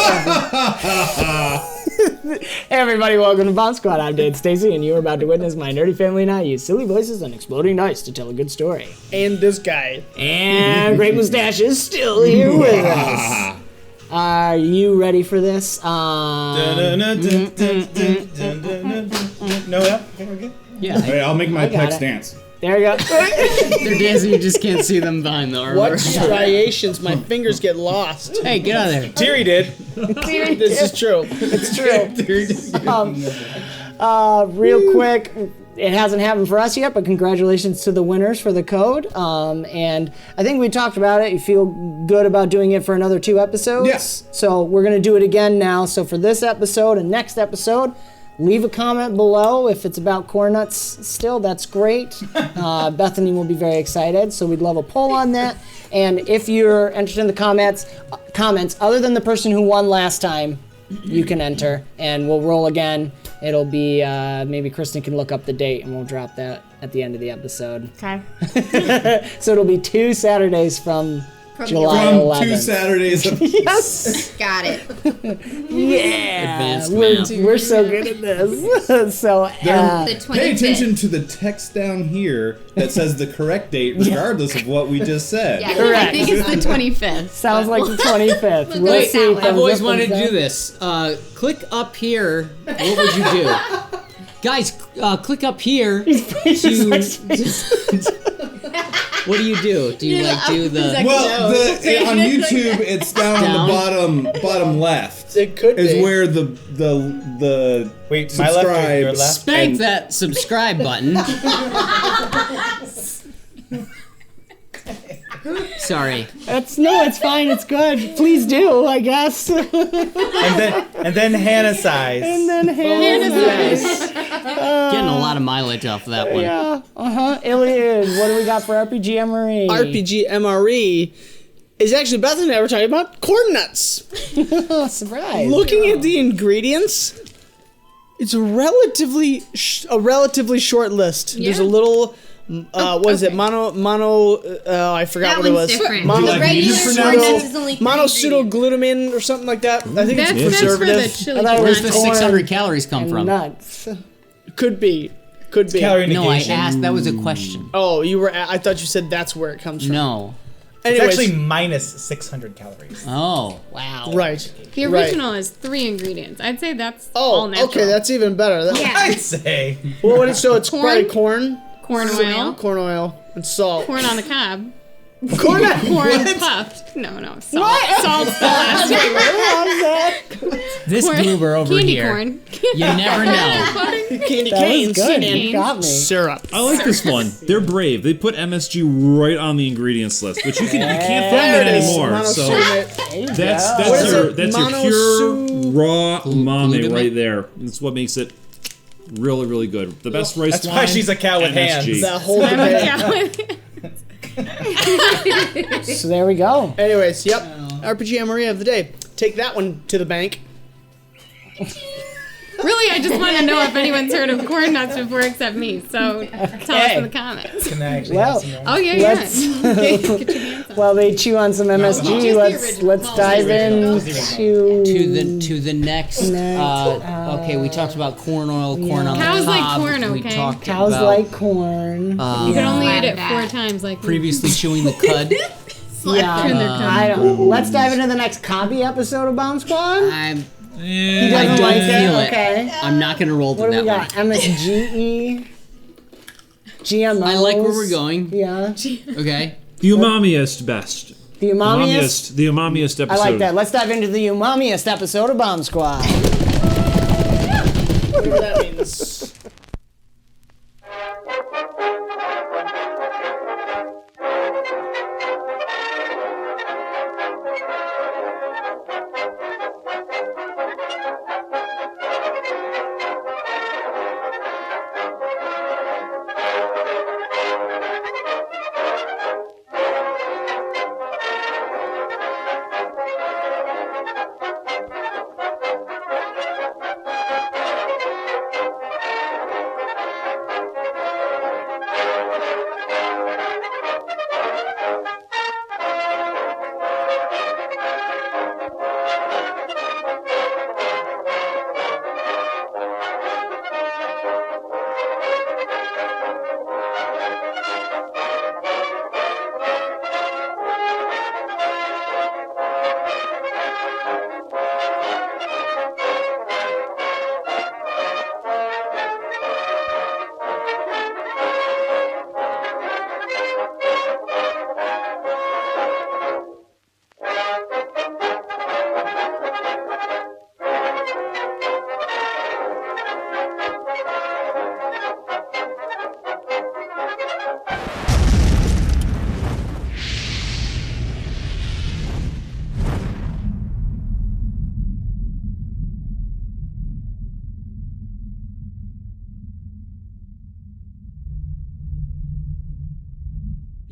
Hey everybody, welcome to BombSquad. I'm Dan Stacy, and you are about to witness my nerdy family and I use silly voices and exploding dice to tell a good story. And this guy. And Great Mustache is still here with us. Are you ready for this? No, yeah? Okay. Yeah. All right, I'll make my got pecs it. dance. There we go. They're dancing, you just can't see them behind the armor. What striations? My fingers get lost. Hey, get out of there. Terry did. This is true. It's true. Real quick, it hasn't happened for us yet, but congratulations to the winners for the code. And I think we talked about it. You feel good about doing it for another 2 episodes? Yes. So we're going to do it again now. So for this episode and next episode, leave a comment below if it's about corn nuts still. That's great. Bethany will be very excited. So we'd love a poll on that. And if you're interested in the comments, other than the person who won last time, you can enter, and we'll roll again. It'll be, maybe Kristen can look up the date, and we'll drop that at the end of the episode. Okay. So it'll be 2 Saturdays from July 11th. 2 Saturdays. Yes! Got it. Yeah! Advanced math. We're so good at this. So, The 25th. Pay attention to the text down here that says the correct date, regardless of what we just said. Yeah, Correct. I think it's the 25th. sounds like the 25th. We'll We'll go see. that way. I've always Thumbs up, wanted to thumbs do this. Click up here. What would you do? Guys, click up here to... What do you do? Do you like do the... Well, on YouTube, it's down on the bottom left. It could is be. where the Wait, my left or your left? Spank that subscribe button. Sorry. it's fine. It's good. Please do, I guess. And then Hannah sighs. And then Hannah's Getting a lot of mileage off of that one. Yeah. Ilyad, what do we got for RPG MRE? RPG MRE is actually Bethany and I were talking about corn nuts. Surprise. Looking at the ingredients, it's a relatively short list. There's a little, what is it? I forgot That what it was. one's different. Mono, The regular corn nuts is only 3 monosudoglutamine or something like that. I think it's That's for the preservative. chili thought it Where's was the corn 600 calories come from? Nuts. Could be. Calorie No, I negation. asked. That was a question. Oh, I thought you said that's where it comes from. No. It's Anyways, actually minus 600 calories. Oh, wow. right. The original is 3 ingredients. I'd say that's Oh, all natural. okay, that's even better. I'd say. Well, what is, so it's Corn? probably corn, corn oil, corn oil, and salt. corn on the cob, Corn, corn puffed. No, salt. Salt's the last one. This Corn- goober over candy here. corn. You never know. candy That was canes, good. Canes. You got me. syrup. I like this one. They're brave. They put MSG right on the ingredients list, but you can't find it anymore. So Monosudate. that's What is your it? that's your pure raw umami right there. That's what makes it really, really good. The best rice That's wine. why she's a cow with MSG. hands. That whole debate. So there we go. Anyways, yep. RPG MRE of the day. Take that one to the bank. Really, I just want to know if anyone's heard of corn nuts before except me. So tell us in the comments. Can I actually Well, have some Oh yeah, Let's- yeah. Get your hands on. While they chew on some MSG, Just the let's original. dive into To the next. Okay, we talked about corn oil, corn on the Cows like cob. corn, We okay? talked cows about like corn. You can only eat it That. 4 times, like me. previously chewing the cud. I don't. Let's dive into the next copy episode of BombSquad. I He doesn't don't like feel it. Okay. I'm not gonna roll to What do that we got? one. MSGE. GMOs. I like where we're going. Yeah. Okay. The umamiest best. The umamiest. The umamiest episode. I like that. Let's dive into the umamiest episode of BombSquad. Whatever that means.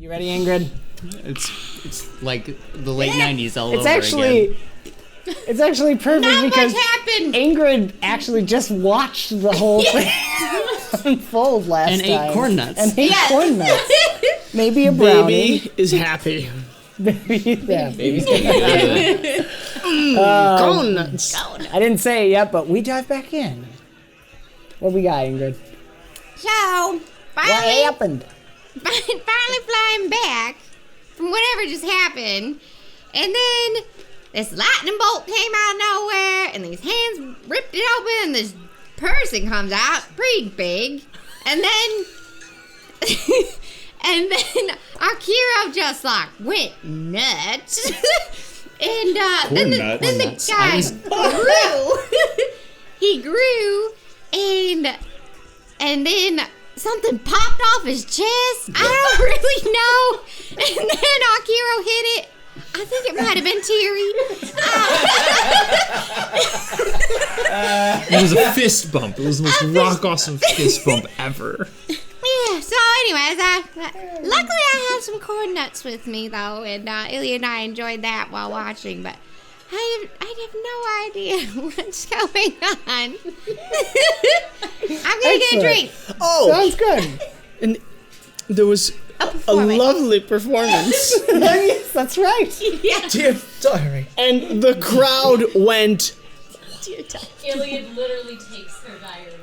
You ready, Ingrid? It's like the late 90s all It's over again. It's actually perfect Not because much happened. Ingrid actually just watched the whole thing unfold last And time. ate corn nuts. And ate corn nuts. Maybe a brownie. Baby is happy. Baby. Corn nuts. I didn't say it yet, but we dive back in. What we got, Ingrid? So, What finally happened? flying back from whatever just happened, and then this lightning bolt came out of nowhere, and these hands ripped it open, and this person comes out, pretty big, and then Arkeero just like went nuts, and then the guy grew. He grew, and then something popped off his chest. I don't really know. And then Arkeero hit it. I think it might have been Terry. It was a fist bump. It was the most rock awesome fist bump ever. Yeah, so anyways, luckily I have some corn nuts with me, though, and Ilyad and I enjoyed that while watching, but I have no idea what's going on. I'm gonna get a drink. Oh, Sounds good. and there was a lovely performance. Yes, that's right. Dear diary. And the crowd went, Ilyad literally takes her diary.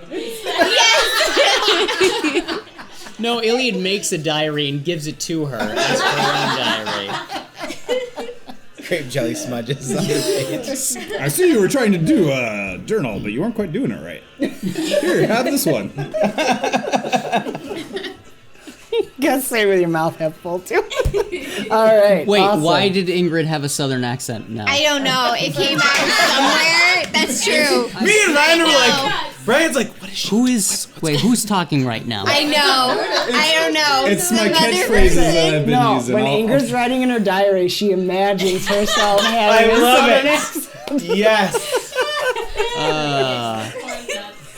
No, Ilyad makes a diary and gives it to her as her own diary. Grape jelly smudges on the page. I see you were trying to do a journal, but you weren't quite doing it right. Here, have this one. Gotta say with your mouth half full too. All right. Wait, awesome. why did Ingrid have a southern accent now? I don't know. It came out somewhere. That's true. Me and Ryan were like, Brian's like, what is she? Who's talking right now? I know. I don't know. It's my Some other catchphrases person. that I've been No, using. when I'll- Ingrid's writing in her diary, she imagines herself having I a love southern it. accent. Yes.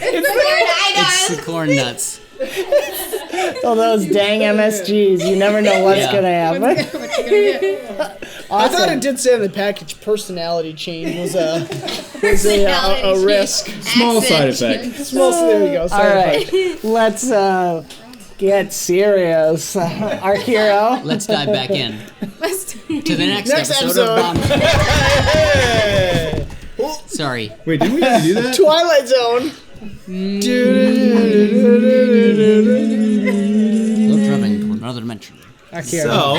It's the corn nuts. Oh, those dang MSGs. You never know what's Yeah. going to happen. I thought it did say on the package personality change was a risk. Small side effect. Small, there you go. All Sorry. right. Let's get serious. Arkeero. Let's dive back in to the next, Next episode of episode. Bomb. Sorry. Wait, didn't we just do that? Twilight Zone. We're traveling to another dimension. Arkeero. So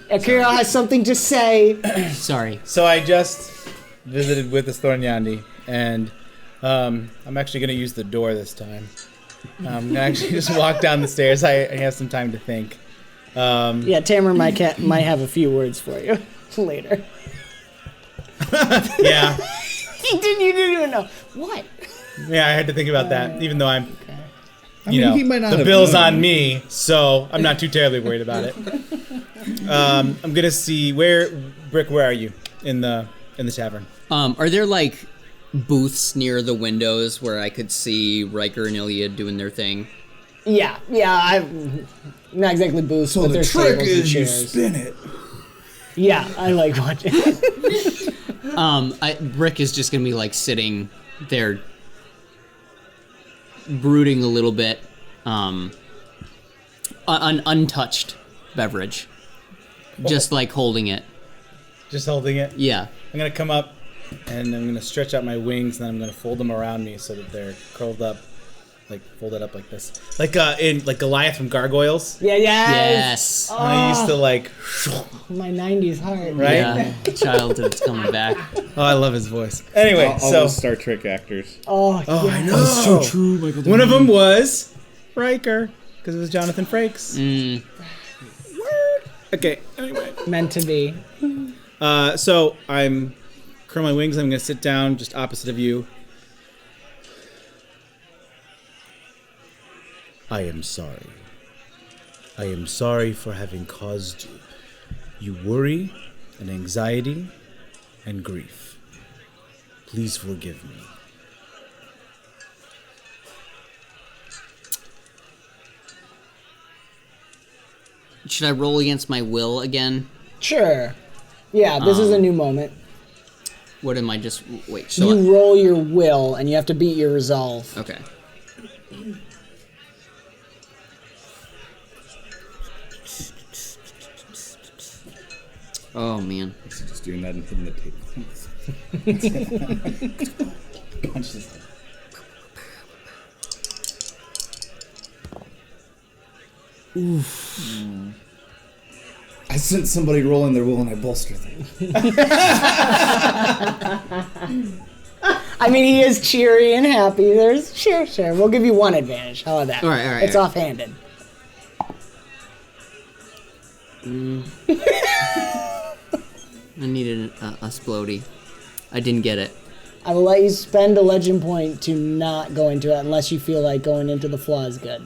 Arkeero has something to say. Sorry. I just visited with the Thornyandi, and I'm actually going to use the door this time. I'm going to actually just walk down the stairs. I have some time to think. Yeah, Tamara might have a few words for you later. Yeah. You didn't even know. What? Yeah, I had to think about that, even though I'm, I mean, he might not the have bill's known. on me, so I'm not too terribly worried about it. I'm going to see Brick, where are you in the tavern? Are there like booths near the windows where I could see Ryker and Ilyad doing their thing? Yeah, I'm not exactly booths, So but the there's trick tables and is you chairs. spin it. Yeah, I like watching. Brick is just gonna be like sitting there, brooding a little bit, an untouched beverage, just like holding it. Just holding it? Yeah. I'm going to come up, and I'm going to stretch out my wings, and then I'm going to fold them around me so that they're curled up, like folded up like this. Like in like Goliath from Gargoyles. Yeah, Yes. I used to like, my 90s heart. right? Yeah. Childhood's coming back. Oh, I love his voice. Anyway, All so those Star Trek actors. Oh, I know. That's so true, Michael. One of them was Ryker, because it was Jonathan Frakes. Okay. Anyway, meant to be. so I'm curl my wings. I'm gonna sit down just opposite of you. I am sorry. I am sorry for having caused you worry and anxiety and grief. Please forgive me. Should I roll against my will again? Sure. Yeah, this is a new moment. What am I just... Wait, so... You roll your will, and you have to beat your resolve. Okay. Oh, man. Just doing that and hitting the table. Oof. I sent somebody rolling their will and I bolster them. I mean, he is cheery and happy. Sure. We'll give you one advantage. How about that? All right. It's offhanded. I needed a splody. I didn't get it. I will let you spend a legend point to not go into it unless you feel like going into the flaw is good.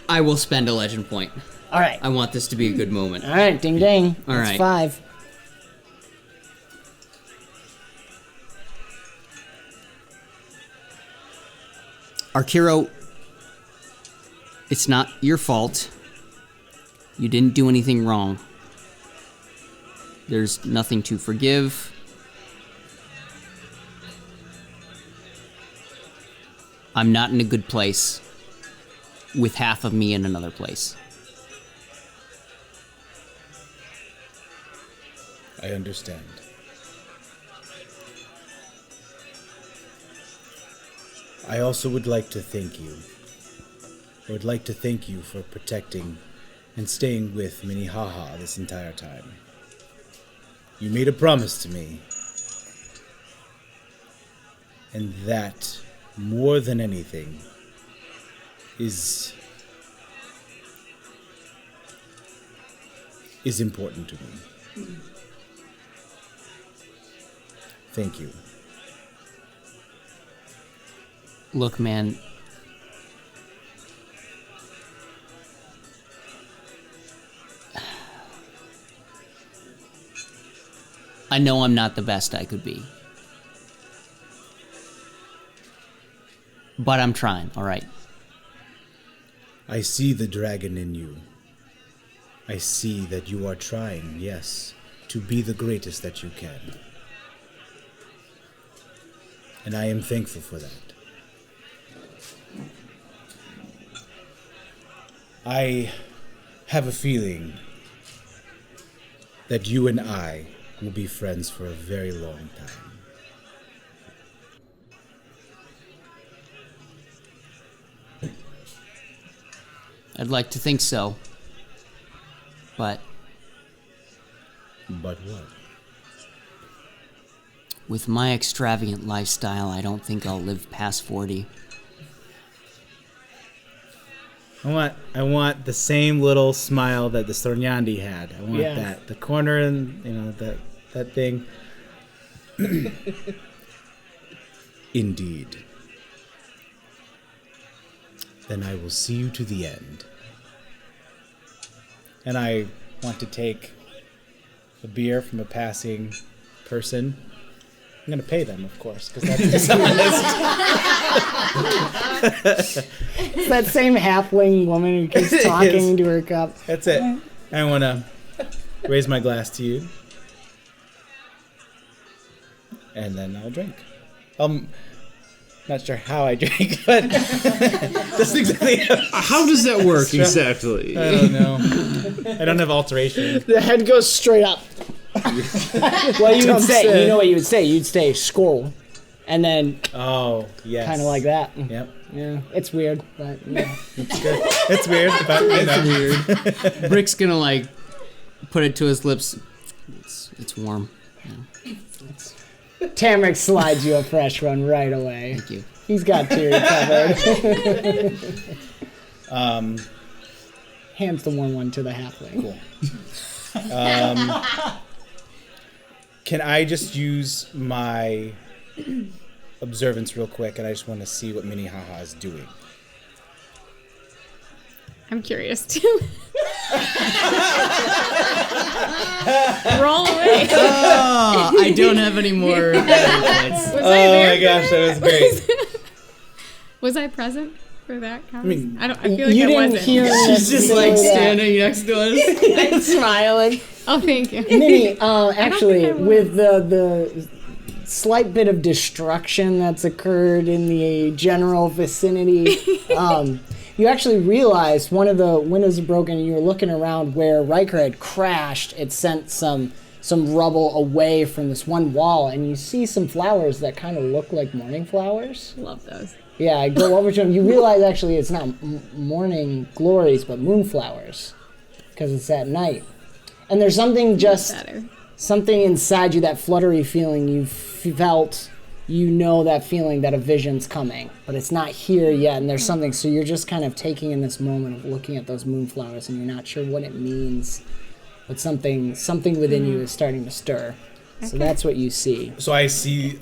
I will spend a legend point. All right. I want this to be a good moment. All right, ding ding. All That's right. 5. Arkeero, it's not your fault. You didn't do anything wrong. There's nothing to forgive. I'm not in a good place with half of me in another place. I understand. I also would like to thank you. I would like to thank you for protecting and staying with Minnehaha this entire time. You made a promise to me. And that, more than anything, is important to me. Thank you. Look, man. I know I'm not the best I could be. But I'm trying, alright? I see the dragon in you. I see that you are trying, yes, to be the greatest that you can. And I am thankful for that. I have a feeling that you and I will be friends for a very long time. I'd like to think so. But But what? with my extravagant lifestyle, I don't think I'll live past 40. I want the same little smile that the Sornyandi had. I want that. The corner and that thing. Indeed. Then I will see you to the end. And I want to take a beer from a passing person. I'm going to pay them, of course, because that's just on the list. It's that same halfling woman who keeps talking into her cup. That's it. I want to raise my glass to you. And then I'll drink. Not sure how I drink, but that's exactly How does that work exactly? I don't know. I don't have alteration. The head goes straight up. Well, you would say, you know what you would say? You'd say "skål," and then Oh, yes. kind of like that. Yep. Yeah, it's weird, but yeah. It's good. It's weird, but Weird. Brick's gonna like put it to his lips. It's warm. Tamrick slides you a fresh one right away. Thank you. He's got Tyrion covered. Hands the warm one to the halfling. Cool. Can I just use my observance real quick, and I just want to see what Minnehaha is doing? I'm curious too. Roll away. Oh, I don't have any more. Was I there my gosh, that was great. Was I present? for that comment? I feel like you I didn't wasn't. hear She's just like standing next to us. smiling. Oh, thank you. Minnie, actually, I was. with the slight bit of destruction that's occurred in the general vicinity, you actually realized one of the windows is broken, and you were looking around where Ryker had crashed. It sent some rubble away from this one wall, and you see some flowers that kind of look like morning flowers. Love those. Yeah, I go over to them. You realize actually it's not morning glories, but moonflowers, because it's at night. And there's something something inside you, that fluttery feeling you felt. You know that feeling that a vision's coming, but it's not here yet. And there's something, so you're just kind of taking in this moment of looking at those moonflowers, and you're not sure what it means, but something within you is starting to stir. So that's what you see. So I see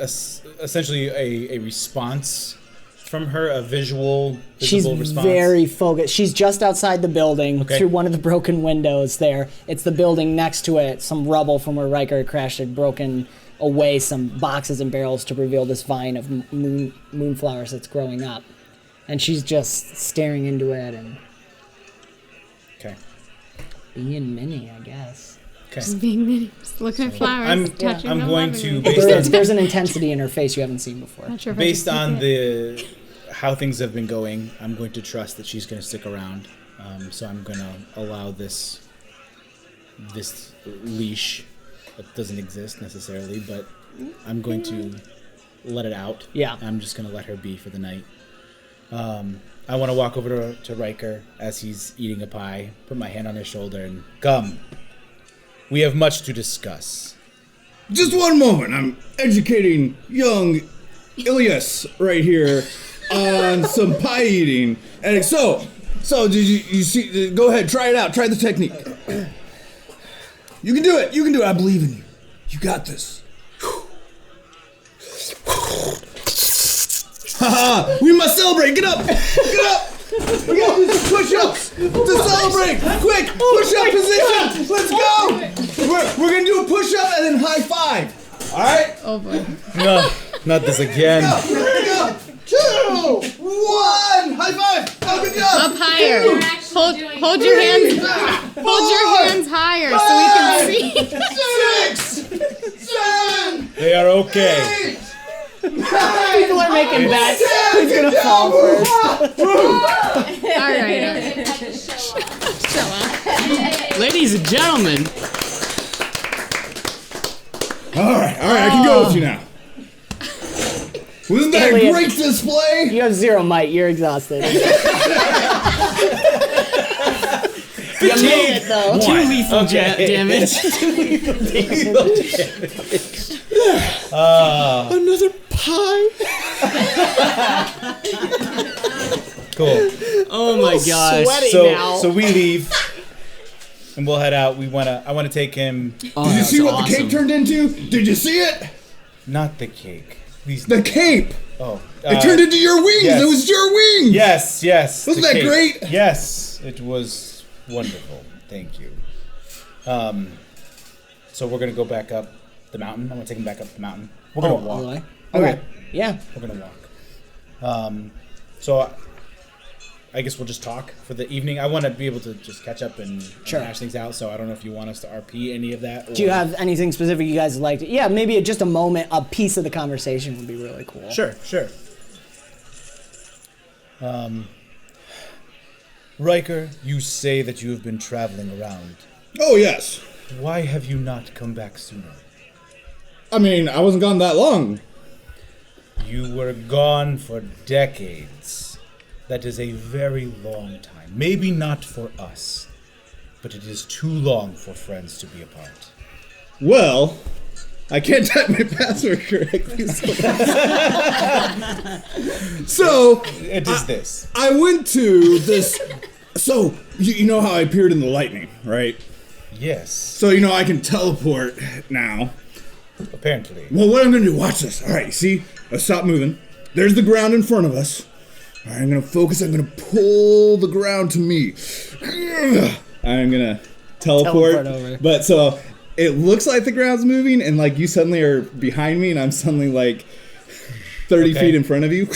essentially a response from her, a visible response. She's very focused. She's just outside the building through one of the broken windows there. It's the building next to it. Some rubble from where Ryker crashed had broken away some boxes and barrels to reveal this vine of moonflowers that's growing up. And she's just staring into it and being Minnie, I guess. Just being Minnie. Just looking at flowers, touching I'm them, going loving to, them. There's an intensity in her face you haven't seen before. Not sure if I based can on see it. how things have been going, I'm going to trust that she's going to stick around. So I'm going to allow this leash that doesn't exist necessarily, but I'm going to let it out. Yeah. I'm just going to let her be for the night. I want to walk over to Ryker as he's eating a pie, put my hand on his shoulder, and come. We have much to discuss. Just one moment. I'm educating young Ilyas right here on some pie eating. And so did you see? Go ahead, try it out. Try the technique. You can do it. You can do it. I believe in you. You got this. Haha! We must celebrate. Get up. Get up. We gotta do some push-ups to celebrate. Quick, push-up position. Let's go. We're gonna do a push-up and then high five. All right. Oh boy. No, not this again. Go. 2, 1. High five. Oh, good job. Up higher. Hold your hands. Hold your hands higher so we can see. 6, 7. They are okay. 8. People are making bets. Who's gonna fall first? All right. Show up. Ladies and gentlemen. All right. I can go with you now. Wasn't that a Ilyad, great display? You have 0 might. You're exhausted. You made it though. 2 lethal damage. Another pie. Cool. Oh my gosh. Sweaty now. So we leave, and we'll head out. I want to take him. Oh, Did you that's see what awesome. the cape turned into? Did you see it? Not the cake. These. The cape. Oh. It turned into your wings. yes. It was your wings. Yes. Wasn't the that cake. great? Yes, it was wonderful. Thank you. So we're gonna go back up the mountain. I'm gonna take him back up the mountain. We're gonna walk. Really? Okay. Yeah. We're gonna walk. So I guess we'll just talk for the evening. I want to be able to just catch up and hash things out. So I don't know if you want us to RP any of that. Or... Do you have anything specific you guys would like to? Yeah, maybe just a moment, a piece of the conversation would be really cool. Sure. Ryker, you say that you have been traveling around. Oh yes. Why have you not come back sooner? I mean, I wasn't gone that long. You were gone for decades. That is a very long time. Maybe not for us, but it is too long for friends to be apart. Well, I can't type my password correctly. So It is this. I went to this. So you know how I appeared in the lightning, right? Yes, So you know I can teleport now. apparently. Well, what I'm gonna do? Watch this. All right, see? Let's stop moving. There's the ground in front of us. All right, I'm gonna focus. I'm gonna pull the ground to me. I'm gonna teleport over. But so it looks like the ground's moving, and like you suddenly are behind me, and I'm suddenly like 30 Okay. feet in front of you.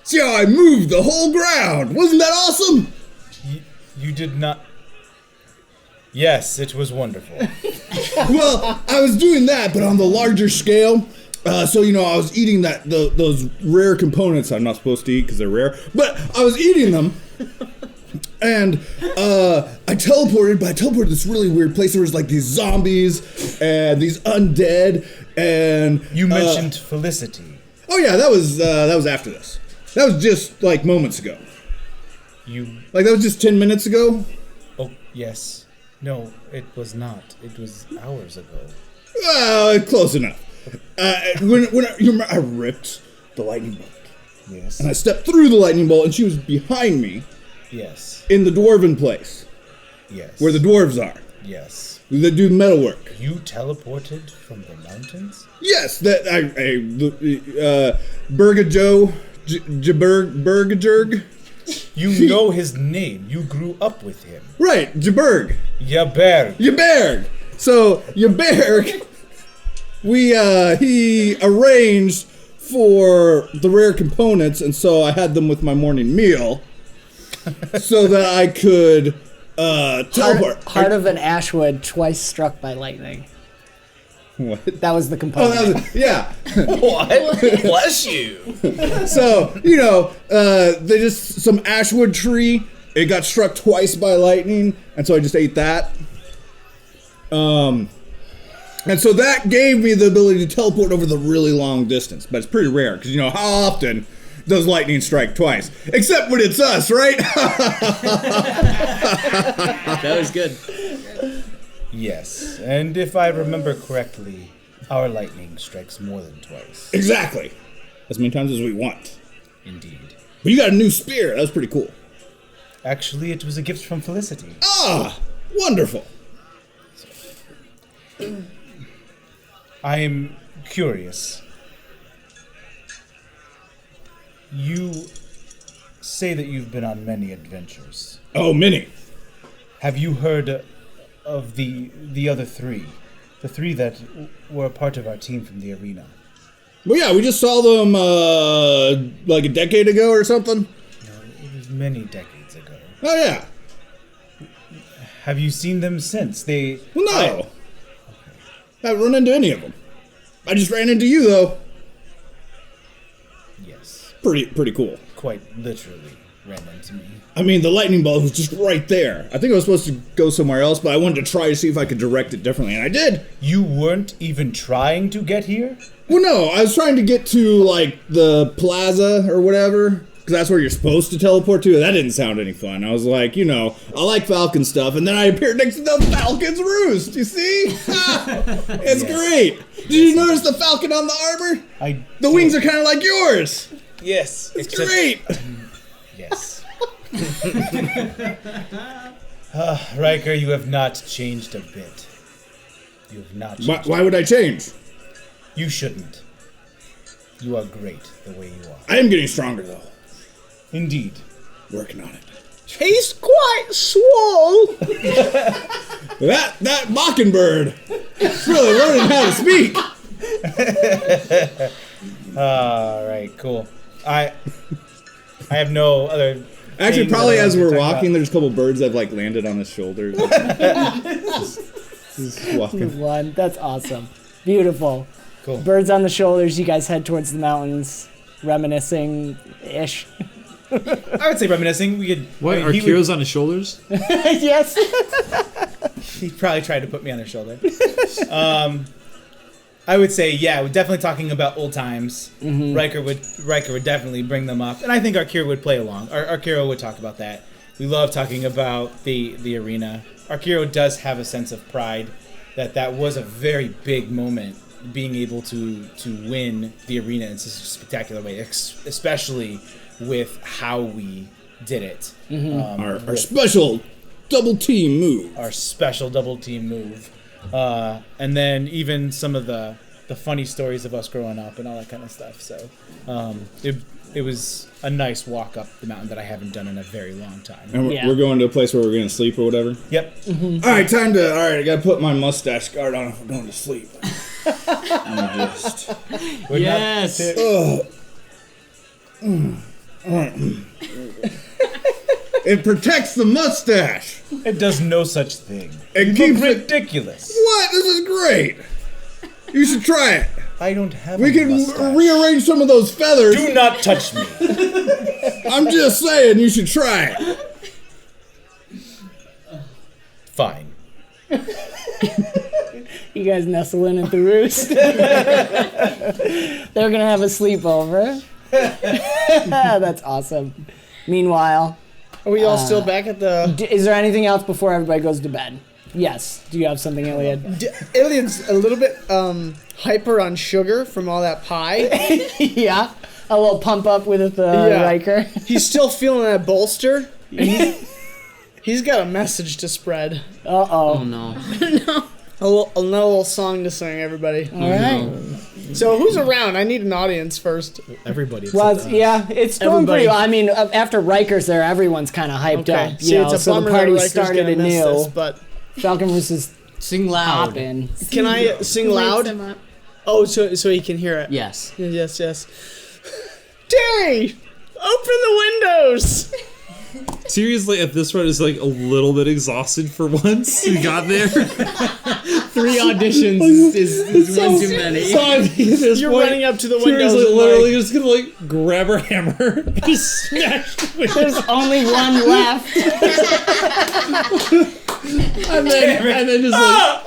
See how I moved the whole ground? Wasn't that awesome? You did not... Yes, it was wonderful. Well, I was doing that, but on the larger scale. So, I was eating those rare components I'm not supposed to eat because they're rare. But I was eating them. And I teleported to this really weird place. There was like these zombies and these undead. And you mentioned Felicity. Oh, yeah, that was after this. That was just like moments ago. That was just 10 minutes ago? Oh, yes. No, it was not. It was hours ago. Well, close enough. When I ripped the lightning bolt. Yes. And I stepped through the lightning bolt, and she was behind me. Yes. In the dwarven place. Yes. Where the dwarves are. Yes. That do metalwork. You teleported from the mountains? Yes, Bergajo, Bergajerg. You know his name. You grew up with him. Right, Jaberg. Yaberg. So, Yaberg, he arranged for the rare components, and so I had them with my morning meal, so that I could teleport. Heart of an Ashwood twice struck by lightning. What? That was the component. Oh, that was, yeah. What? Bless you. So, they just, some Ashwood tree, it got struck twice by lightning, and so I just ate that. And so that gave me the ability to teleport over the really long distance, but it's pretty rare, because how often does lightning strike twice? Except when it's us, right? That was good. Yes, and if I remember correctly, our lightning strikes more than twice. Exactly. As many times as we want. Indeed. But you got a new spear. That was pretty cool. Actually, it was a gift from Felicity. Ah, wonderful. I am curious. You say that you've been on many adventures. Oh, many. Have you heard of the other three? The three that were a part of our team from the arena? Well, yeah, we just saw them like a decade ago or something. No, it was many decades ago. Oh, yeah. Have you seen them since? Well, no. I haven't run into any of them. I just ran into you, though. Yes. Pretty cool. Quite literally ran into me. I mean, the lightning bolt was just right there. I think I was supposed to go somewhere else, but I wanted to try to see if I could direct it differently, and I did. You weren't even trying to get here? Well, no, I was trying to get to, like, the plaza or whatever, because that's where you're supposed to teleport to. That didn't sound any fun. I was like, I like Falcon stuff, and then I appeared next to the Falcon's roost, you see? It's great. Did you notice the Falcon on the armor? The wings are kind of like yours. Yes. It's great. Yes. Ryker, you have not changed a bit. You have not changed. Why would I change? You shouldn't. You are great the way you are. I am getting stronger, though. Indeed. Working on it. He's quite swole. That mockingbird is really learning how to speak. All right, cool. I have no other. Actually, probably as we're walking, there's a couple birds that have like landed on his shoulders. Just walking. One. That's awesome. Beautiful. Cool. Birds on the shoulders. You guys head towards the mountains, reminiscing-ish. I would say reminiscing. We could. What? Arkeero's on his shoulders? Yes. He probably tried to put me on their shoulder. I would say, yeah, we're definitely talking about old times. Mm-hmm. Ryker would definitely bring them up, and I think Arkeero would play along. Arkeero would talk about that. We love talking about the arena. Arkeero does have a sense of pride that was a very big moment, being able to win the arena in such a spectacular way, especially with how we did it. Mm-hmm. Our special double team move. Our special double team move. And then even some of the funny stories of us growing up and all that kind of stuff. So it was a nice walk up the mountain that I haven't done in a very long time. And we're going to a place where we're going to sleep or whatever? Yep. Mm-hmm. All right, I got to put my mustache guard on if we're going to sleep. Yes. It protects the mustache. It does no such thing. It keeps it ridiculous. What? This is great. You should try it. I don't have. We can rearrange some of those feathers. Do not touch me. I'm just saying, you should try it. Fine. You guys nestle in at the roost. They're gonna have a sleepover. That's awesome. Meanwhile, are we all still back at the? Is there anything else before everybody goes to bed? Yes. Do you have something, Ilyad? Ilyad's a little bit hyper on sugar from all that pie. Yeah. A little pump up with the Ryker. He's still feeling that bolster. He's got a message to spread. Oh no. Another little song to sing, everybody. All right. So who's around? I need an audience first. Everybody. Well, it's going pretty well. I mean, after Riker's there, everyone's kind of hyped up. See, it's a so bummer the party that Riker's started gonna miss anew. this, but Falcon versus Sing loud. Poppin'. can I sing loud? Wakes him up. Oh, so he can hear it. Yes. Yes. Terry, open the windows. Seriously, at this point, it's like a little bit exhausted for once. We got there. 3 auditions is one too many. So I think at this You're point, running up to the Tyrion's windows. like literally just gonna like grab her hammer, just smash the window, There's only one left. and then just like.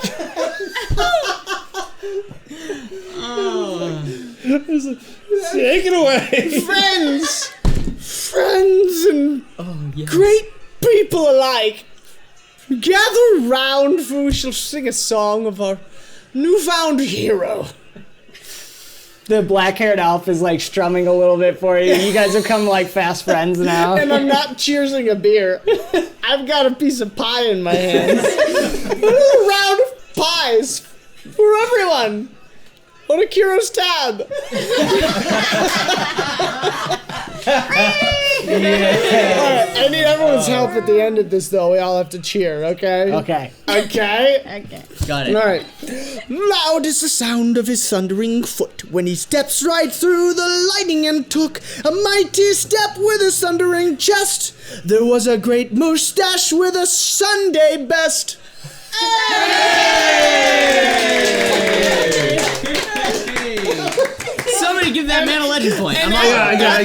Just like, take it away. Friends and great people alike, gather round for we shall sing a song of our newfound hero. The black-haired elf is like strumming a little bit for you. You guys have come like fast friends now. And I'm not cheersing a beer. I've got a piece of pie in my hands. A little round of pies for everyone on Arkeero's tab. Alright, I need everyone's help at the end of this, though. We all have to cheer, okay? Okay. Okay? Got it. Alright. Loud is the sound of his thundering foot when he steps right through the lightning and took a mighty step with his thundering chest. There was a great mustache with a Sunday best. Somebody give that man a legend point. I'm I got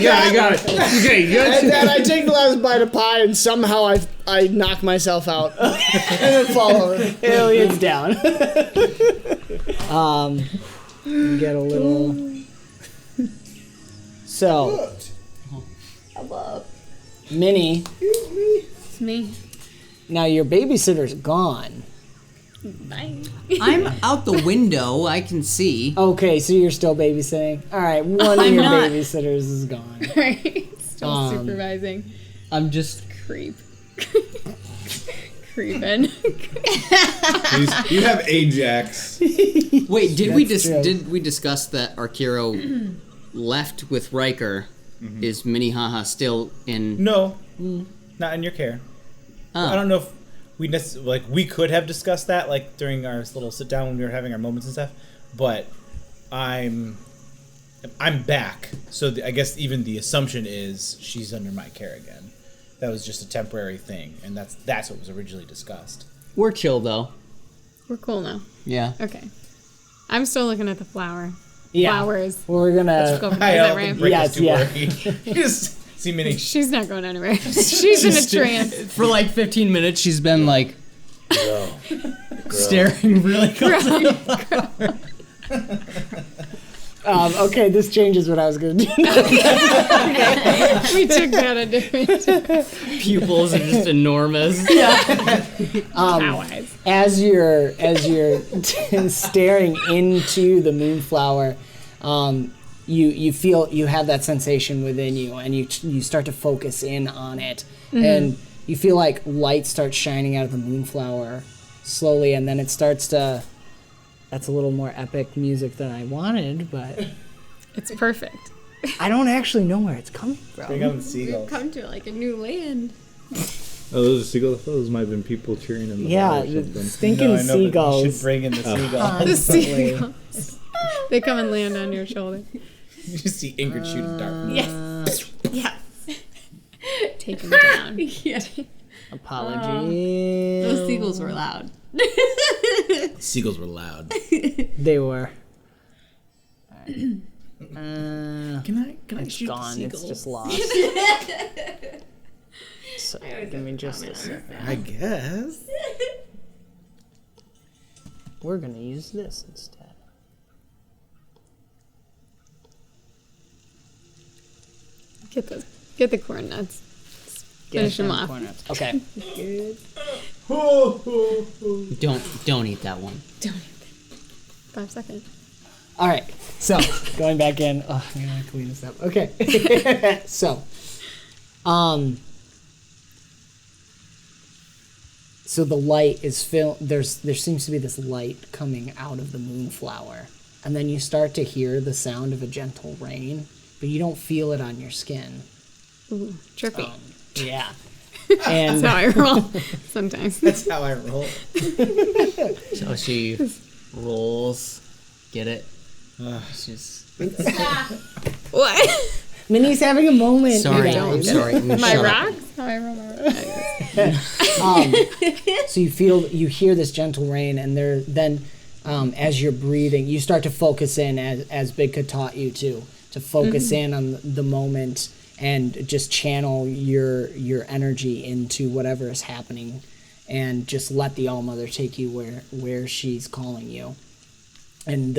it. Okay, good. And then I take the last bite of pie and somehow I knock myself out. And then fall over. Alien's down. Get a little. So. Minnie. It's me. Now your babysitter's gone. Bye. I'm out the window. I can see. Okay, so you're still babysitting. All right, one of I'm your not. babysitters is gone. Right. Still supervising. I'm just. Creep. Creeping. You have Ajax. Wait, did True. we discuss that Arkeero left with Ryker? Is Minnehaha still in? No, not in your care. Oh. I don't know if we could have discussed that like during our little sit down when we were having our moments and stuff, but I'm back. So I guess even the assumption is she's under my care again. That was just a temporary thing, and that's what was originally discussed. We're chill though. We're cool now. Yeah. Okay. I'm still looking at the flower. Yeah. Flowers. We're gonna. Go, is I that don't right? think Rick Yes, is too yeah. worried. You just see Minnie. She's not going anywhere. She's in a trance. For like 15 minutes, she's been like staring really close. Okay, this changes what I was gonna do. We took that a different Pupils are just enormous. cow eyes. As you're staring into the moonflower, you feel you have that sensation within you, and you start to focus in on it, and you feel like light starts shining out of the moonflower slowly, and then it starts to. That's a little more epic music than I wanted, but It's perfect. I don't actually know where it's coming from. Bring on the We've seagulls. come to like a new land. Oh, those are seagulls. Those might have been people cheering in the Yeah, bar or the something. stinking No, I know, but you seagulls. should bring in the seagulls. The Constantly. seagulls. They come and land on your shoulder. You see Ingrid shoot in darkness. Yes. Yes. take him down. Yeah. Apologies. Those seagulls were loud. Seagulls were loud. They were. Can I It's shoot gone. the It's seagull? just lost. So, give me just a second. I guess. We're gonna use this instead. Get the corn nuts. Finish him off. Okay. Don't eat that one. 5 seconds. All right. So going back in. Oh, I'm gonna clean this up. Okay. So the light is there seems to be this light coming out of the moonflower, and then you start to hear the sound of a gentle rain, but you don't feel it on your skin. Ooh, trippy. Yeah. And That's how I roll sometimes. That's how I roll. So she rolls. Get it? It's just... What? Minnie's having a moment. Sorry, you I'm guys. sorry. My Shut up. rocks? How I roll my rocks. So you hear this gentle rain, and then as you're breathing, you start to focus in as Bigka taught you to focus in on the moment and just channel your energy into whatever is happening, and just let the All Mother take you where she's calling you. And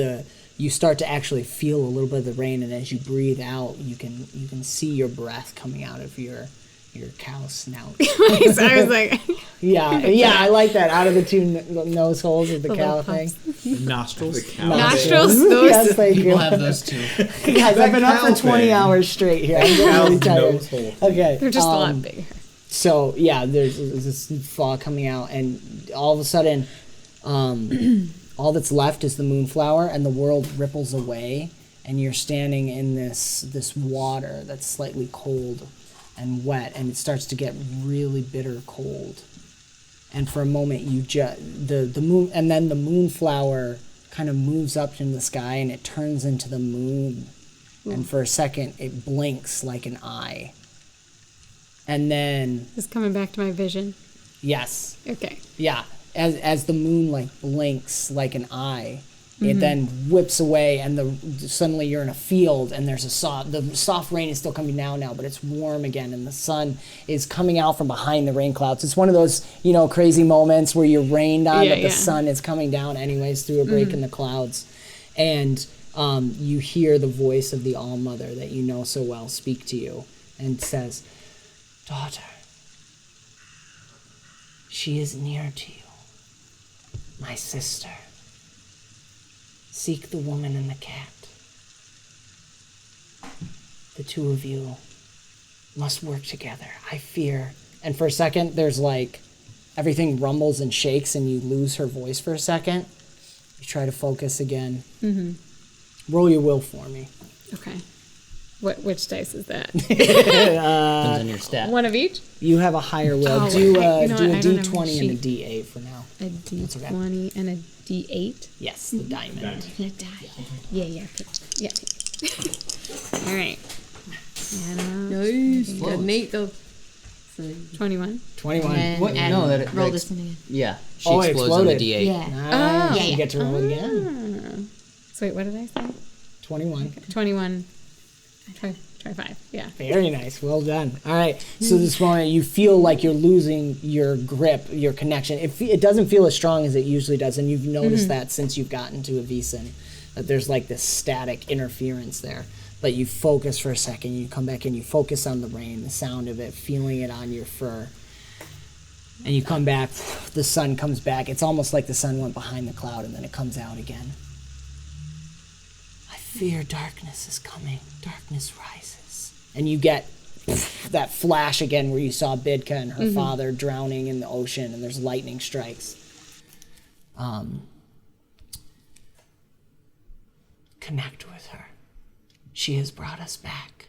you start to actually feel a little bit of the rain, and as you breathe out, you can see your breath coming out of your cow snout. I was like, Yeah, I like that. Out of the two nose holes of the cow thing. Nostrils. nostrils. Yes, thank you. People have those too. Guys, I've been up for 20 hours straight here. I'm getting really tired. Nose hole. Okay. they're just a lot bigger. So, yeah, there's this fog coming out, and all of a sudden, all that's left is the moonflower, and the world ripples away, and you're standing in this water that's slightly cold and wet, and it starts to get really bitter cold. And for a moment, the moon, and then the moonflower kind of moves up in the sky, and it turns into the moon. And for a second, it blinks like an eye. And then, It's coming back to my vision. yes, Okay. yeah, as the moon like blinks like an eye, it then whips away, and suddenly you're in a field, and there's the soft rain is still coming down now, but it's warm again, and the sun is coming out from behind the rain clouds. It's one of those crazy moments where you're rained on, but the sun is coming down anyways through a break in the clouds, and you hear the voice of the All Mother that you know so well speak to you, and says, "Daughter, she is near to you, my sister. Seek the woman and the cat. The two of you must work together. I fear." And for a second, there's like everything rumbles and shakes, and you lose her voice for a second. You try to focus again. Roll your will for me. Okay. Which dice is that? Depends on your stat. One of each? You have a higher will. Oh, do okay. do a I don't have a D20 and a sheet. D8 for now. A D20 and a D8? Yes, the diamond. And a die. Yeah. All right. Nice. Got Nate though. 21. 21. What? No, that roll this one again. Yeah, she Oh, it explodes on the exploded. D8. Yeah. Nice. Oh. You get to roll it again. So wait, what did I say? 21. 21. Try 5. Yeah. Very nice. Well done. All right. So this moment, you feel like you're losing your grip, your connection. It doesn't feel as strong as it usually does, and you've noticed that since you've gotten to Avisen, that there's like this static interference there. But you focus for a second, you come back and you focus on the rain, the sound of it, feeling it on your fur. And you come back, the sun comes back. It's almost like the sun went behind the cloud and then it comes out again. I fear darkness is coming. Darkness rises. And you get that flash again where you saw Bidka and her father drowning in the ocean, and there's lightning strikes. Connect with her. She has brought us back.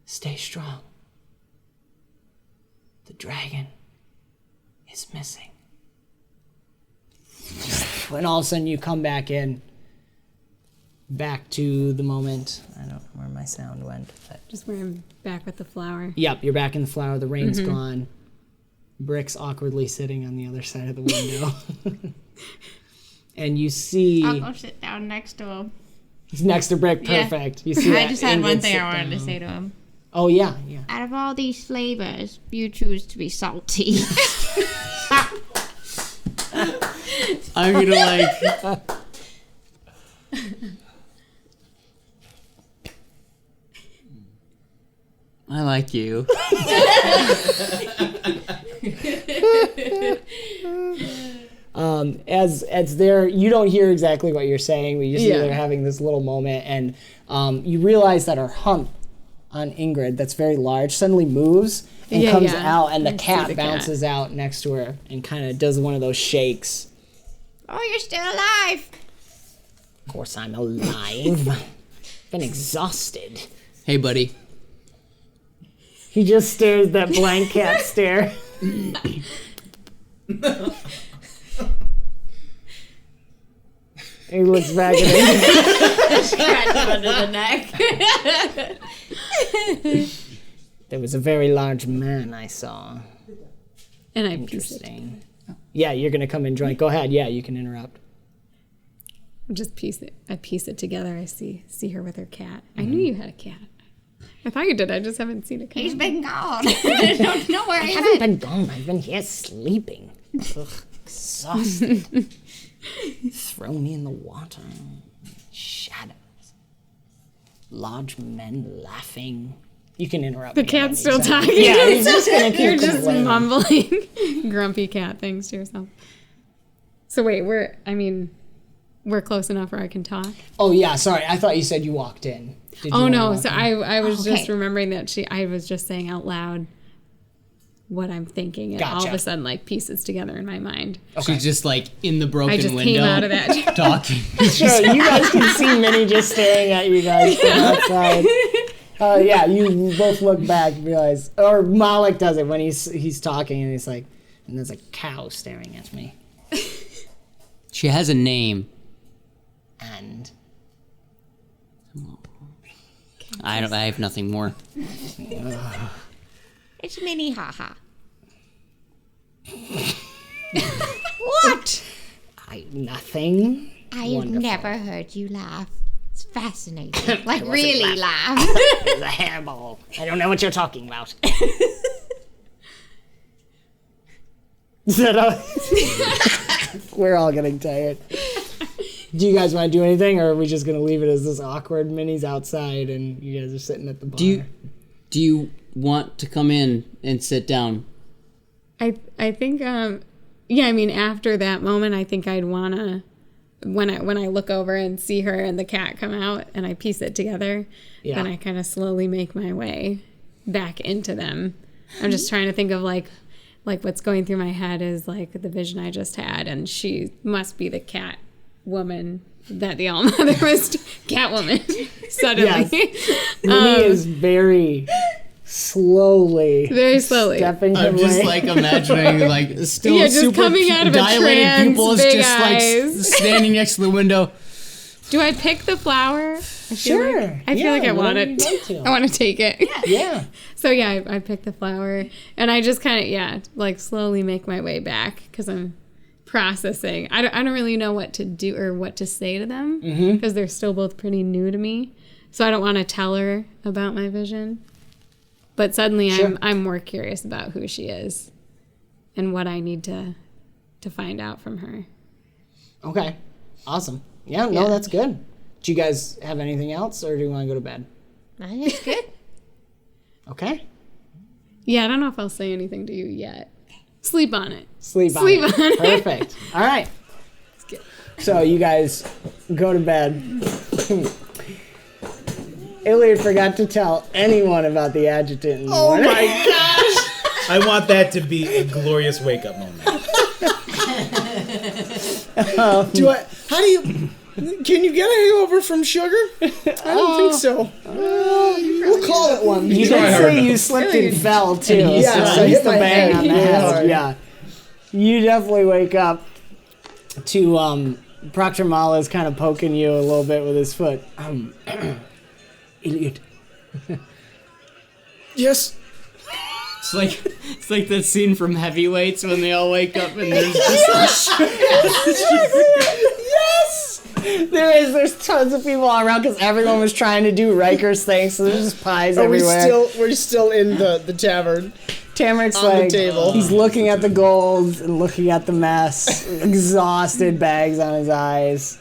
Stay strong. The dragon is missing. And all of a sudden you come back in. back to the moment. I don't know where my sound went. But. Just where I'm back with the flower. Yep, you're back in the flower. The rain's gone. Brick's awkwardly sitting on the other side of the window. And you see... I'll go sit down next to him. He's next to Brick. Perfect. You see I just had Ingrid one thing sit I wanted to down. say to him. Oh, yeah. Out of all these flavors, you choose to be salty. I'm gonna like. I like you. As they're, you don't hear exactly what you're saying, but you see they're having this little moment, and you realize that her hump on Ingrid, that's very large, suddenly moves and comes out, and the cat bounces out next to her and kind of does one of those shakes. Oh, you're still alive. Of course I'm alive. Been exhausted. Hey, buddy. He just stares that blank cat stare. He looks back at him. Scratch him under the neck. There was a very large man I saw. And I Interesting. Yeah, you're gonna come and join. Go ahead. Yeah, you can interrupt. just piece it. I piece it together. I see her with her cat. I knew you had a cat. I thought you did. I just haven't seen a cat. He's been gone. I don't know where he haven't went. been gone. I've been here sleeping. Ugh, exhausted. Throw me in the water. Shadows. Large men laughing. You can interrupt The me cat's still talking. Yeah, he's just gonna keep You're just complaining. mumbling grumpy cat things to yourself. So wait, we're close enough where I can talk? Oh yeah, sorry. I thought you said you walked in. Did you Oh wanna no, walk so in? I was just Okay. remembering that I was just saying out loud what I'm thinking, and all of Gotcha. a sudden like pieces together in my mind. She's just like in the broken I just window came out of that. talking. Sure, you guys can see Minnie just staring at you guys from outside. Yeah, you both look back and realize, or Malik does it when he's talking and he's like, and there's a cow staring at me. She has a name. And I have nothing more. It's Minnie Haha. What? Nothing. I've Wonderful. never heard you laugh. It's fascinating. Like wasn't really laugh. It's a hairball. I don't know what you're talking about. Is that all? We're all getting tired. Do you guys want to do anything, or are we just going to leave it as this awkward? Minnie's outside, and you guys are sitting at the bar. Do you want to come in and sit down? I think yeah, I mean after that moment I think I'd wanna when I look over and see her and the cat come out and I piece it together, then I kind of slowly make my way back into them. I'm just trying to think of like what's going through my head is like the vision I just had, and she must be the cat woman that the All Mother was Catwoman suddenly. Minnie is very slowly stepping I'm away. just like imagining like still Yeah, just super coming out of a dilated trance, pupils, big just eyes. like standing next to the window. Do I pick the flower? I feel like I want it. I want to take it. Yeah. So yeah, I pick the flower, and I just kind of like slowly make my way back because I'm processing. I don't really know what to do or what to say to them because they're still both pretty new to me. So I don't want to tell her about my vision. But suddenly I'm more curious about who she is and what I need to find out from her. Okay. Awesome. Yeah, no, that's good. Do you guys have anything else, or do you want to go to bed? I think it's good. Okay. Yeah, I don't know if I'll say anything to you yet. Sleep on it. Sleep on it. Perfect. All right. So you guys go to bed. Ilyad forgot to tell anyone about the adjutant in the morning. my gosh! I want that to be a glorious wake-up moment. Can you get a hangover from sugar? I don't think so. We'll call it one. You did say you slipped and fell too. Yeah, so I he's hit the my bang head on the really head. hard. Yeah. You definitely wake up to Proctor Mala is kind of poking you a little bit with his foot. Ilyad. Yes. It's like that scene from Heavyweights when they all wake up and there's just Yes! There's tons of people all around because everyone was trying to do Ryker's thing, so there's just pies everywhere. We're still in the tavern. Tamarik's on the like, table. He's looking at the gold and looking at the mess, exhausted, bags on his eyes.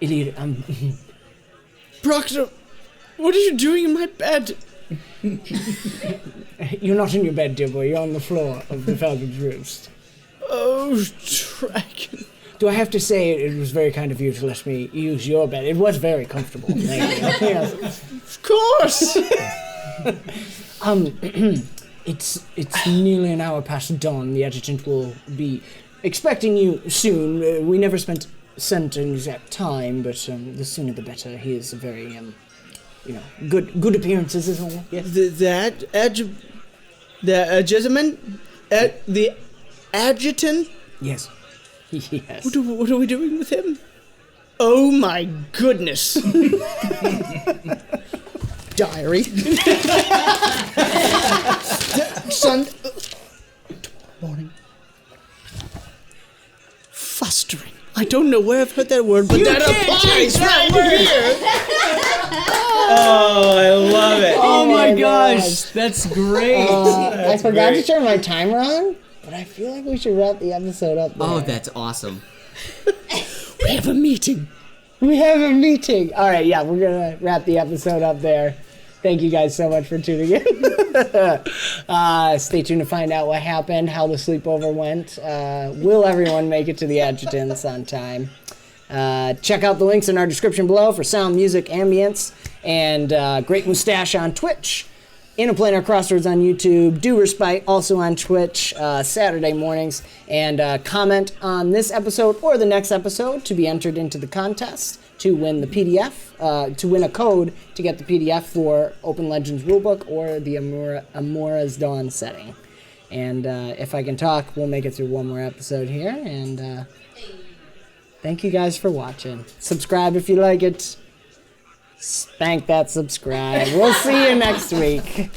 Ilyad, Proctor, what are you doing in my bed? You're not in your bed, dear boy. You're on the floor of the Falcon's Roost. Oh, dragon. Do I have to say it was very kind of you to let me use your bed? It was very comfortable. Thank you. Yes. Of course. It's nearly an hour past dawn. The adjutant will be expecting you soon. We never sent an exact time, but the sooner the better. He is a very good appearances is all. Yes. The adjutant. Yes. Yes. What are we doing with him? Oh my goodness. Diary. Son. Morning. Fostering. I don't know where I've heard that word, but that applies right here. Oh, I love it. Oh my gosh, gosh. that's great. I forgot to turn my timer on, but I feel like we should wrap the episode up there. Oh, that's awesome. We have a meeting. We have a meeting. All right, yeah, we're going to wrap the episode up there. Thank you guys so much for tuning in. Stay tuned to find out what happened, how the sleepover went. Will everyone make it to the adjutants on time? Check out the links in our description below for sound, music, ambience, and Great Mustache on Twitch. Interplanar Crossroads on YouTube, Do Respite also on Twitch, Saturday mornings, and comment on this episode or the next episode to be entered into the contest to win the PDF, to win a code to get the PDF for Open Legends Rulebook or the Amora's Dawn setting. And if I can talk, we'll make it through one more episode here, and thank you guys for watching. Subscribe if you like it. Spank that subscribe. We'll see you next week.